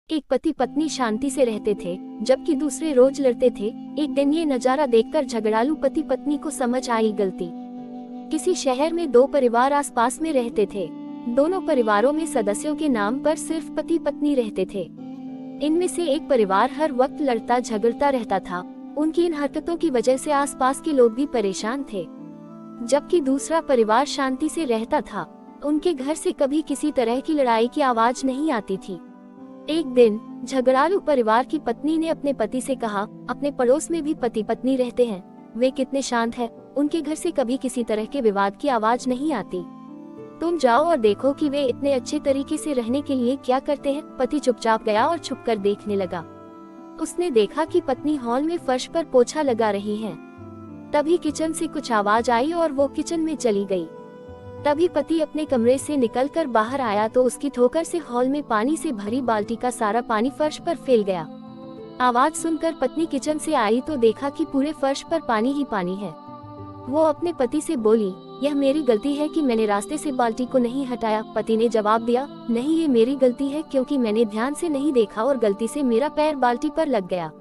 एक पति पत्नी शांति से रहते थे, जबकि दूसरे रोज लड़ते थे। एक दिन ये नजारा देखकर झगड़ालू पति पत्नी को समझ आई गलती। किसी शहर में दो परिवार आसपास में रहते थे। दोनों परिवारों में सदस्यों के नाम पर सिर्फ पति पत्नी रहते थे। इनमें से एक परिवार हर वक्त लड़ता झगड़ता रहता था। उनकी इन हरकतों की वजह से आसपास के लोग भी परेशान थे, जबकि दूसरा परिवार शांति से रहता था। उनके घर से कभी किसी तरह की लड़ाई की आवाज नहीं आती थी। एक दिन झगड़ालू परिवार की पत्नी ने अपने पति से कहा, अपने पड़ोस में भी पति पत्नी रहते हैं, वे कितने शांत हैं, उनके घर से कभी किसी तरह के विवाद की आवाज नहीं आती। तुम जाओ और देखो कि वे इतने अच्छे तरीके से रहने के लिए क्या करते हैं। पति चुपचाप गया और छुपकर देखने लगा। उसने देखा कि पत्नी हॉल में फर्श पर पोछा लगा रही है। तभी किचन से कुछ आवाज आई और वो किचन में चली गई। तभी पति अपने कमरे से निकलकर बाहर आया तो उसकी ठोकर से हॉल में पानी से भरी बाल्टी का सारा पानी फर्श पर फैल गया। आवाज सुनकर पत्नी किचन से आई तो देखा कि पूरे फर्श पर पानी ही पानी है। वो अपने पति से बोली, यह मेरी गलती है कि मैंने रास्ते से बाल्टी को नहीं हटाया। पति ने जवाब दिया, नहीं, ये मेरी गलती है क्योंकि मैंने ध्यान से नहीं देखा और गलती से मेरा पैर बाल्टी पर लग गया।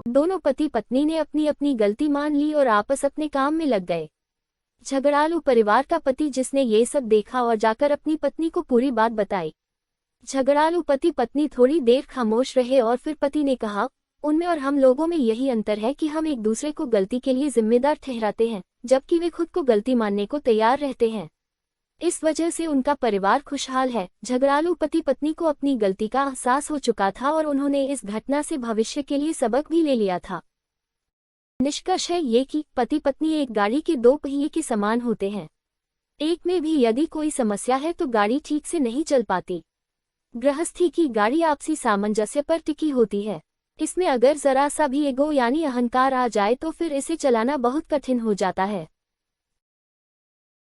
दोनों पति पत्नी ने अपनी अपनी गलती मान ली और आपस अपने काम में लग गए। झगड़ालू परिवार का पति जिसने ये सब देखा और जाकर अपनी पत्नी को पूरी बात बताई। झगड़ालू पति पत्नी थोड़ी देर खामोश रहे और फिर पति ने कहा, उनमें और हम लोगों में यही अंतर है कि हम एक दूसरे को गलती के लिए जिम्मेदार ठहराते हैं, जबकि वे खुद को गलती मानने को तैयार रहते हैं। इस वजह से उनका परिवार खुशहाल है। झगड़ालू पति पत्नी को अपनी गलती का एहसास हो चुका था और उन्होंने इस घटना से भविष्य के लिए सबक भी ले लिया था। निष्कर्ष है ये कि पति पत्नी एक गाड़ी के दो पहिए के समान होते हैं। एक में भी यदि कोई समस्या है तो गाड़ी ठीक से नहीं चल पाती। गृहस्थी की गाड़ी आपसी सामंजस्य पर टिकी होती है। इसमें अगर जरा सा भी ईगो यानी अहंकार आ जाए तो फिर इसे चलाना बहुत कठिन हो जाता है।